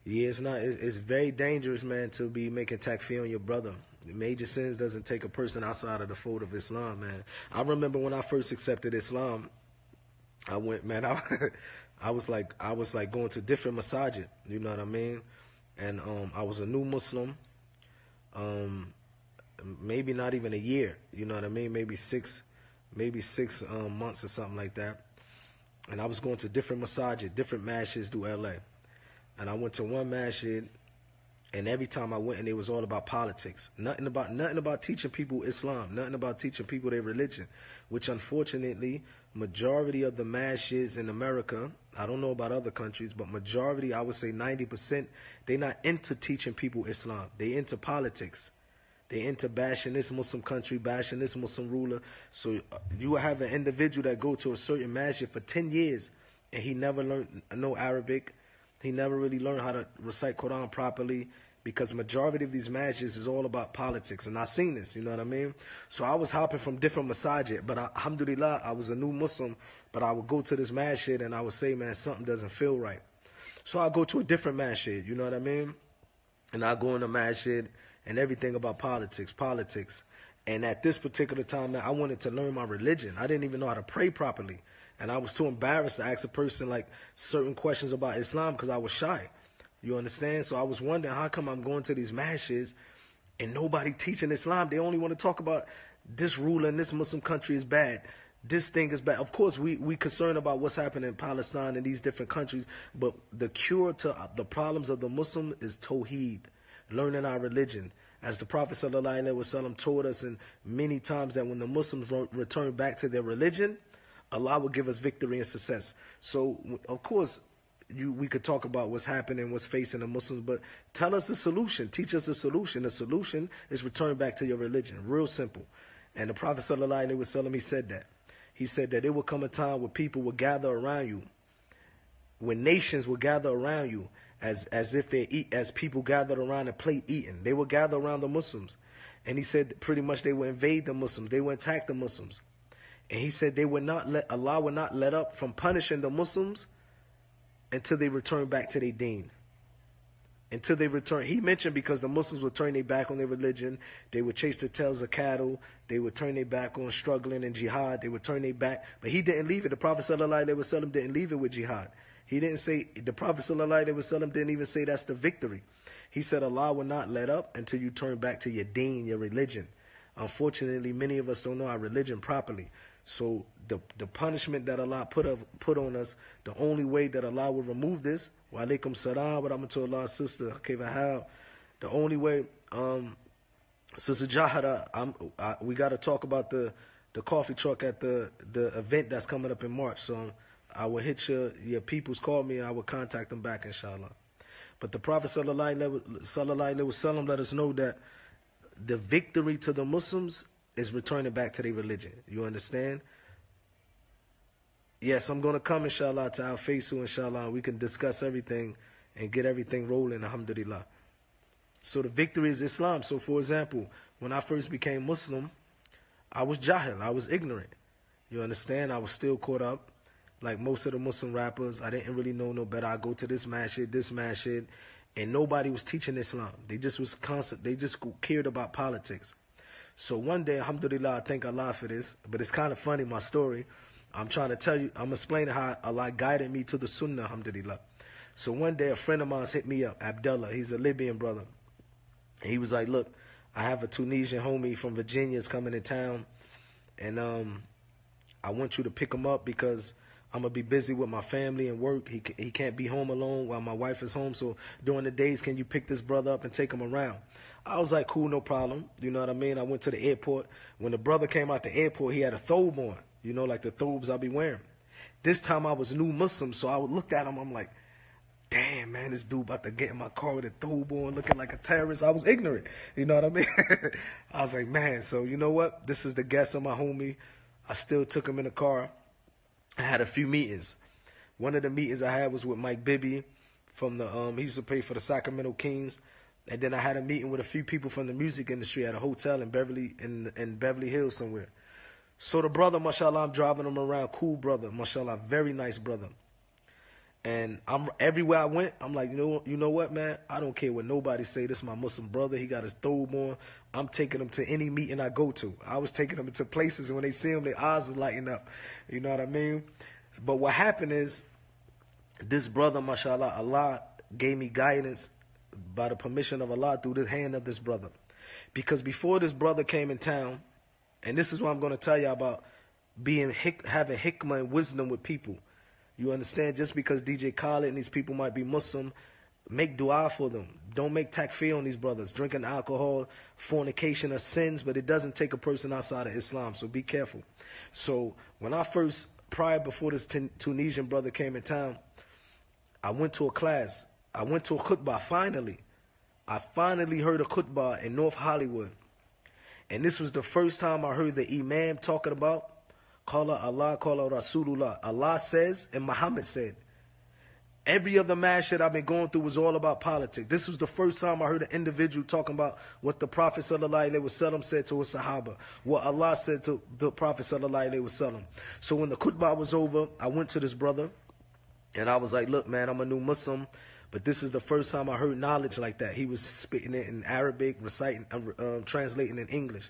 Yeah, it's not. It's very dangerous, man, to be making takfir on your brother. Major sins doesn't take a person outside of the fold of Islam, man. I remember when I first accepted Islam, I went, man. I was like going to different masajid. You know what I mean? And I was a new Muslim. Um, Maybe not even a year. You know what I mean? Maybe six months or something like that. And I was going to different masajid, different masjids through LA. And I went to one masjid, and every time I went, and it was all about politics. Nothing about teaching people Islam. Nothing about teaching people their religion. Which, unfortunately, majority of the masjids in America, I don't know about other countries, but majority, I would say 90%, they're not into teaching people Islam. They into politics. They into bashing this Muslim country, bashing this Muslim ruler. So you will have an individual that go to a certain masjid for 10 years, and he never learned no Arabic. He never really learned how to recite Quran properly, because majority of these masjids is all about politics. And I seen this, you know what I mean? So I was hopping from different masajid, but alhamdulillah, I was a new Muslim, but I would go to this masjid and I would say, man, something doesn't feel right. So I go to a different masjid, you know what I mean? And I go in the masjid and everything about politics. And at this particular time, man, I wanted to learn my religion. I didn't even know how to pray properly. And I was too embarrassed to ask a person like certain questions about Islam because I was shy. You understand? So I was wondering, how come I'm going to these masjids and nobody teaching Islam? They only want to talk about this ruler in this Muslim country is bad. This thing is bad. Of course, we concerned about what's happening in Palestine and these different countries, but the cure to the problems of the Muslim is Tawheed, learning our religion. As the Prophet ﷺ told us in many times, that when the Muslims return back to their religion, Allah will give us victory and success. So, of course, we could talk about what's happening, what's facing the Muslims, but tell us the solution. Teach us the solution. The solution is return back to your religion. Real simple. And the Prophet ﷺ, he said that. He said that there will come a time where people will gather around you, when nations will gather around you, as if they eat, as people gathered around a plate eating. They will gather around the Muslims. And he said pretty much they will invade the Muslims. They will attack the Muslims. And he said Allah would not let up from punishing the Muslims until they return back to their deen. Until they return. He mentioned because the Muslims would turn their back on their religion. They would chase the tails of cattle. They would turn their back on struggling in jihad. They would turn their back. But he didn't leave it. The Prophet ﷺ didn't leave it with jihad. He didn't say, the Prophet ﷺ didn't even say that's the victory. He said Allah will not let up until you turn back to your deen, your religion. Unfortunately, many of us don't know our religion properly. So the punishment that Allah put on us, the only way that Allah will remove this, wa alaikum salam wa rahmatullah, sister, the only way, Sister Jahara, we got to talk about the coffee truck at the event that's coming up in March. So I will hit your peoples, call me, and I will contact them back, inshallah. But the Prophet sallallahu alaihi wasallam let us know that the victory to the Muslims is returning back to their religion. You understand? Yes, I'm going to come, inshallah, to Al-Faisu, inshallah. We can discuss everything and get everything rolling, alhamdulillah. So the victory is Islam. So, for example, when I first became Muslim, I was jahil. I was ignorant. You understand? I was still caught up. Like most of the Muslim rappers, I didn't really know no better. I go to this masjid, and nobody was teaching Islam. They just was constant. They just cared about politics. So one day, alhamdulillah, I thank Allah for this, but it's kind of funny, my story. I'm trying to tell you, I'm explaining how Allah guided me to the sunnah, alhamdulillah. So one day, a friend of mine hit me up, Abdullah. He's a Libyan brother. And he was like, look, I have a Tunisian homie from Virginia is coming to town, and I want you to pick him up because I'm going to be busy with my family and work. He can't be home alone while my wife is home. So during the days, can you pick this brother up and take him around? I was like, cool, no problem. You know what I mean? I went to the airport. When the brother came out the airport, he had a thobe on. You know, like the thobes I'll be wearing. This time I was new Muslim, so I looked at him. I'm like, damn, man, this dude about to get in my car with a thobe on, looking like a terrorist. I was ignorant. You know what I mean? I was like, man, so you know what? This is the guest of my homie. I still took him in the car. I had a few meetings. One of the meetings I had was with Mike Bibby from the, he used to play for the Sacramento Kings. And then I had a meeting with a few people from the music industry at a hotel in Beverly Hills somewhere. So the brother, mashallah, I'm driving him around, cool brother, mashallah, very nice brother. And I'm everywhere I went, I'm like, you know what, man? I don't care what nobody say. This is my Muslim brother. He got his thobe on. I'm taking him to any meeting I go to. I was taking them to places, and when they see him, their eyes is lighting up. You know what I mean? But what happened is, this brother, mashallah, Allah gave me guidance by the permission of Allah through the hand of this brother. Because before this brother came in town, and this is what I'm going to tell you about having hikmah and wisdom with people. You understand? Just because DJ Khaled and these people might be Muslim, make dua for them. Don't make takfir on these brothers. Drinking alcohol, fornication are sins, but it doesn't take a person outside of Islam, so be careful. So when I first, before this Tunisian brother came in town, I went to a class. I went to a khutbah finally. I finally heard a khutbah in North Hollywood. And this was the first time I heard the imam talking about Qala Allah, Qala Rasulullah. Allah says and Muhammad said. Every other masjid I've been going through was all about politics. This was the first time I heard an individual talking about what the Prophet ﷺ said to his Sahaba, what Allah said to the Prophet ﷺ. So when the khutbah was over, I went to this brother and I was like, look, man, I'm a new Muslim, but this is the first time I heard knowledge like that. He was spitting it in Arabic, reciting, translating in English.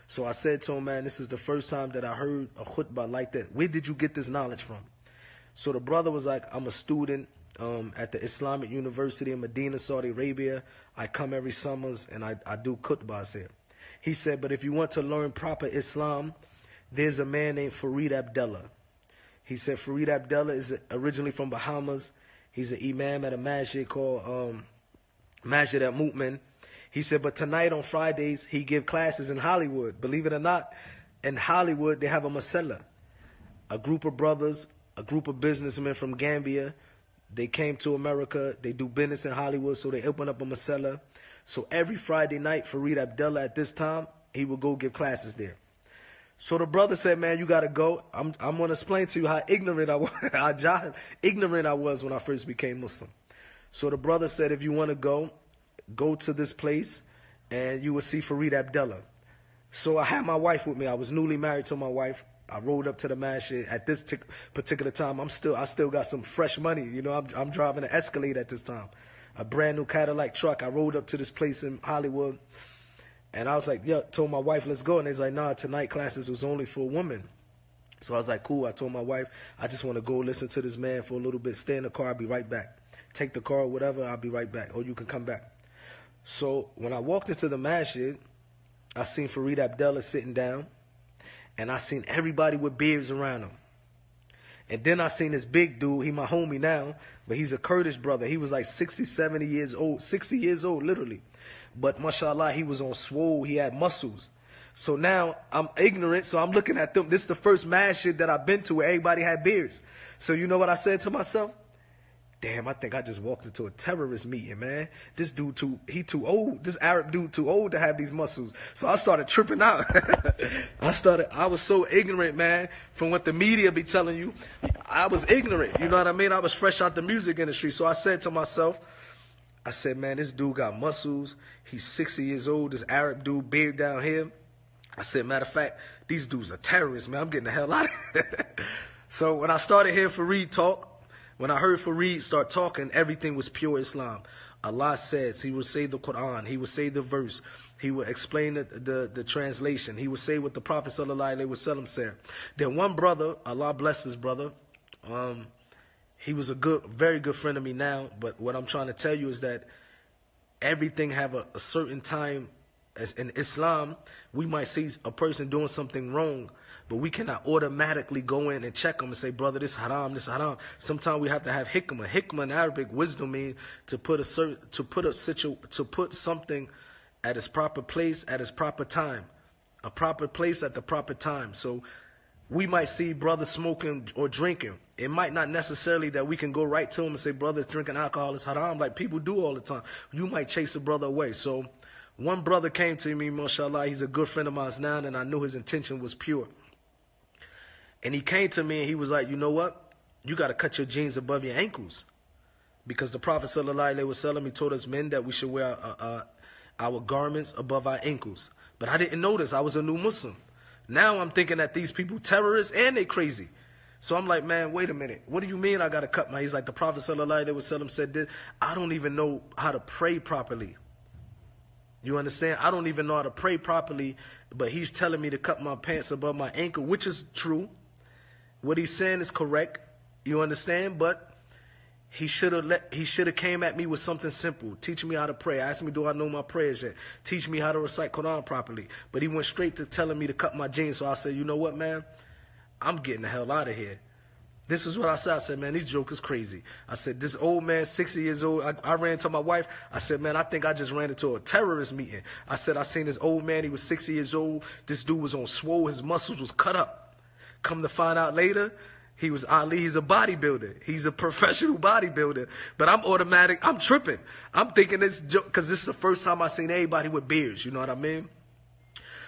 So I said to him, man, this is the first time that I heard a khutbah like that. Where did you get this knowledge from? So the brother was like, I'm a student at the Islamic University in Medina, Saudi Arabia. I come every summers and I do khutbahs here. He said, but if you want to learn proper Islam, there's a man named Farid Abdullah. He said Farid Abdullah is originally from Bahamas. He's an imam at a masjid called Masjid at Mu'min. He said, but tonight on Fridays, he give classes in Hollywood. Believe it or not, in Hollywood, they have a masala. A group of brothers, a group of businessmen from Gambia. They came to America. They do business in Hollywood, so they open up a masala. So every Friday night, Farid Abdullah at this time, he would go give classes there. So the brother said, man, you got to go. I'm going to explain to you how ignorant I was, how ignorant I was when I first became Muslim. So the brother said, if you want to go to this place and you will see Farid Abdullah. So I had my wife with me. I was newly married to my wife. I rode up to the masjid at this particular time. I still got some fresh money. You know, I'm driving an Escalade at this time, a brand new Cadillac truck. I rode up to this place in Hollywood, and I was like, yeah, told my wife, let's go. And they's like, nah, tonight classes was only for women. So I was like, cool. I told my wife, I just want to go listen to this man for a little bit. Stay in the car. I'll be right back. Take the car, whatever. I'll be right back. Or you can come back. So when I walked into the masjid, I seen Farid Abdullah sitting down, and I seen everybody with beards around him. And then I seen this big dude, he my homie now, but he's a Kurdish brother. He was like 60 years old, literally. But mashallah, he was on swole, he had muscles. So now I'm ignorant, so I'm looking at them. This is the first masjid that I've been to where everybody had beards. So you know what I said to myself? Damn, I think I just walked into a terrorist meeting, man. This dude he too old. This Arab dude too old to have these muscles. So I started tripping out. I was so ignorant, man, from what the media be telling you. I was ignorant, you know what I mean? I was fresh out the music industry. So I said to myself, I said, man, this dude got muscles. He's 60 years old. This Arab dude, beard down here. I said, matter of fact, these dudes are terrorists, man. I'm getting the hell out of here. So when I started hearing Farid talk, when I heard Farid start talking, everything was pure Islam. Allah says, he would say the Quran, he would say the verse, he would explain the translation, he would say what the Prophet ﷺ said. Then one brother, Allah bless his brother, he was a very good friend of me now, but what I'm trying to tell you is that everything have a certain time. As in Islam, we might see a person doing something wrong, but we cannot automatically go in and check them and say, brother, this haram, this haram. Sometimes we have to have hikmah. Hikmah in Arabic, wisdom means to put something at its proper place at its proper time. A proper place at the proper time. So we might see brothers smoking or drinking. It might not necessarily that we can go right to them and say, brothers drinking alcohol is haram, like people do all the time. You might chase a brother away. So one brother came to me, mashallah, he's a good friend of mine now, and I knew his intention was pure. And he came to me and he was like, you know what? You got to cut your jeans above your ankles. Because the Prophet ﷺ, he told us men that we should wear our garments above our ankles. But I didn't know this. I was a new Muslim. Now I'm thinking that these people terrorists and they crazy. So I'm like, man, wait a minute. What do you mean I got to cut my? He's like, the Prophet sallallahu alaihi wasallam said this. I don't even know how to pray properly. You understand? I don't even know how to pray properly, but he's telling me to cut my pants above my ankle, which is true. What he's saying is correct. You understand? But he should have came at me with something simple. Teach me how to pray. Ask me, do I know my prayers yet? Teach me how to recite Quran properly. But he went straight to telling me to cut my jeans. So I said, you know what, man? I'm getting the hell out of here. This is what I said. I said, man, these jokers crazy. I said, this old man, 60 years old. I ran to my wife. I said, man, I think I just ran into a terrorist meeting. I said, I seen this old man. He was 60 years old. This dude was on swole. His muscles was cut up. Come to find out later, he was Ali. He's a bodybuilder. He's a professional bodybuilder. But I'm tripping. I'm thinking this joke because this is the first time I seen anybody with beards. You know what I mean?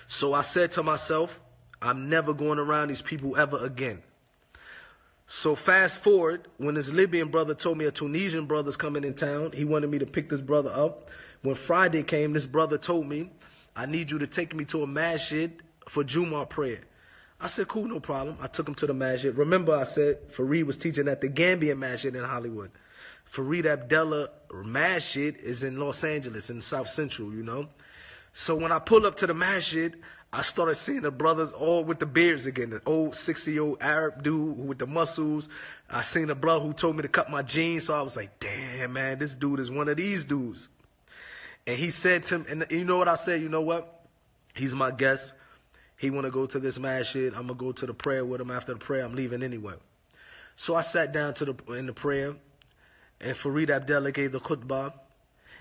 So I said to myself, I'm never going around these people ever again. So fast forward, when this Libyan brother told me a Tunisian brother's coming in town, he wanted me to pick this brother up. When Friday came, this brother told me, I need you to take me to a masjid for Jumu'ah prayer. I said, cool, no problem. I took him to the masjid. Remember, I said Fareed was teaching at the Gambian masjid in Hollywood. Fareed Abdullah masjid is in Los Angeles, in South Central, you know. So when I pulled up to the masjid, I started seeing the brothers all with the beards again. The old 60-year-old Arab dude with the muscles. I seen a brother who told me to cut my jeans. So I was like, damn, man, this dude is one of these dudes. And he said to him, and you know what I said? You know what? He's my guest. He want to go to this masjid. I'm going to go to the prayer with him. After the prayer, I'm leaving anyway. So I sat down in the prayer, and Fareed Abdullah gave the khutbah.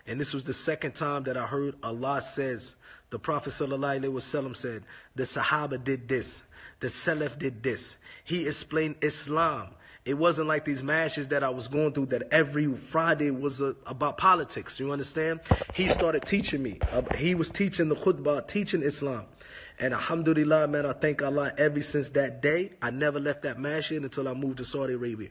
And this was the second time that I heard Allah says, the Prophet sallallahu alaihi wasallam said, the Sahaba did this, the Salaf did this. He explained Islam. It wasn't like these mashes that I was going through that every Friday was about politics. You understand? He started teaching me. He was teaching the khutbah, teaching Islam. And alhamdulillah, man, I thank Allah ever since that day. I never left that masjid until I moved to Saudi Arabia.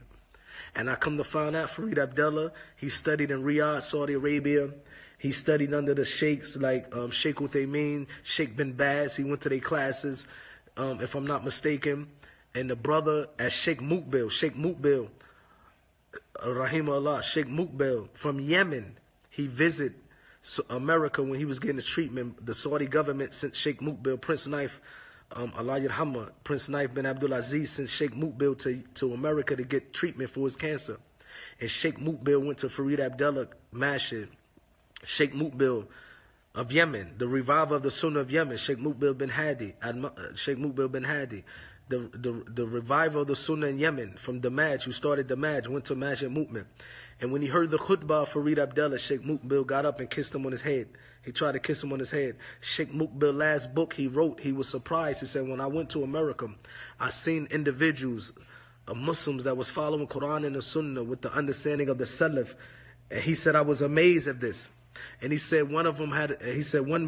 And I come to find out Fareed Abdullah, he studied in Riyadh, Saudi Arabia. He studied under the sheikhs like Sheikh Uthaymeen, Sheikh bin Baz. He went to their classes, if I'm not mistaken. And the brother at Sheikh Mukbil, Rahimahullah, Sheikh Mukbil from Yemen, he visited America when he was getting his treatment. The Saudi government sent Sheikh Mukbil, Prince Naif, Allah Yarhamah, Prince Naif bin Abdul Aziz sent Sheikh Mukbil to America to get treatment for his cancer. And Sheikh Mukbil went to Fareed Abdullah Masjid. Sheikh Mukbil of Yemen, the reviver of the Sunnah of Yemen, Sheikh Mukbil bin Hadi, the reviver of the Sunnah in Yemen from Damaj, who started Damaj, went to Masjid Movement. And when he heard the khutbah of Fareed Abdullah, Sheikh Mukbil got up and kissed him on his head. He tried to kiss him on his head. Sheikh Mukbil, last book he wrote, he was surprised. He said, when I went to America, I seen individuals, Muslims that was following Quran and the Sunnah with the understanding of the Salaf. And he said, I was amazed at this. And he said one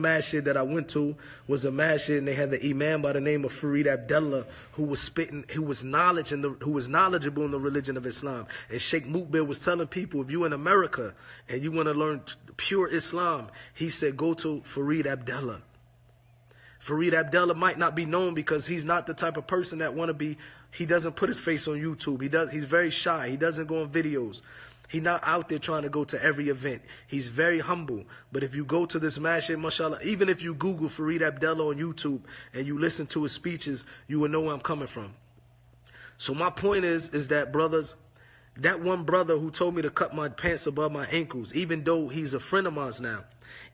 masjid that I went to was a masjid, and they had the imam by the name of Fareed Abdullah, who was knowledgeable in the religion of Islam. And Sheikh Mukbil was telling people, if you in America and you want to learn pure Islam, he said, go to Fareed Abdullah. Fareed Abdullah might not be known because he's not the type of person that he doesn't put his face on YouTube. He's very shy. He doesn't go on videos. He's not out there trying to go to every event. He's very humble. But if you go to this masjid, mashallah, even if you Google Fareed Abdullah on YouTube and you listen to his speeches, you will know where I'm coming from. So my point is that, brothers, that one brother who told me to cut my pants above my ankles, even though he's a friend of mine now,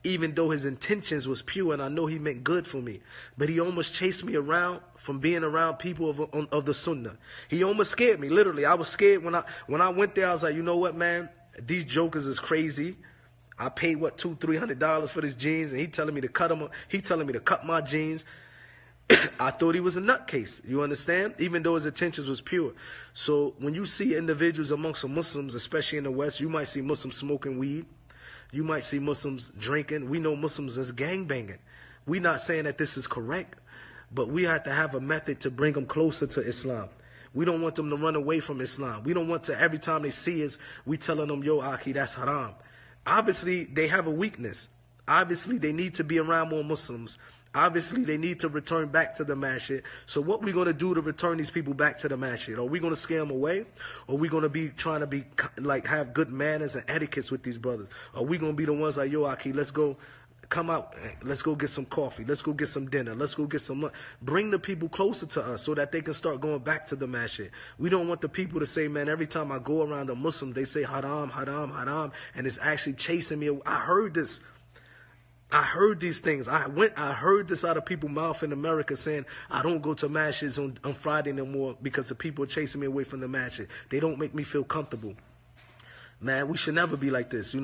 even though his intentions was pure and I know he meant good for me, but he almost chased me around from being around people of the Sunnah. He almost scared me, literally. I was scared when I went there. I was like, you know what, man? These jokers is crazy. I paid, what, $200-300 for these jeans, and he telling me to cut them. He telling me to cut my jeans. I thought he was a nutcase, you understand? Even though his intentions was pure. So when you see individuals amongst the Muslims, especially in the West, you might see Muslims smoking weed. You might see Muslims drinking. We know Muslims as gangbanging. We're not saying that this is correct, but we have to have a method to bring them closer to Islam. We don't want them to run away from Islam. We don't want to, every time they see us, we telling them, yo, Aki, that's haram. Obviously, they have a weakness. Obviously, they need to be around more Muslims. Obviously, they need to return back to the masjid. So what we going to do to return these people back to the masjid? Are we going to scare them away? Or are we going to be trying to be like have good manners and etiquettes with these brothers? Are we going to be the ones like, yo, Aki, let's go, come out, let's go get some coffee, let's go get some dinner, let's go get some lunch. Bring the people closer to us so that they can start going back to the masjid. We don't want the people to say, man, every time I go around a Muslim, they say haram, haram, haram, and it's actually chasing me. I heard this. I heard these things. I heard this out of people's mouth in America saying, I don't go to masjids on Friday no more because the people are chasing me away from the masjid. They don't make me feel comfortable. Man, we should never be like this.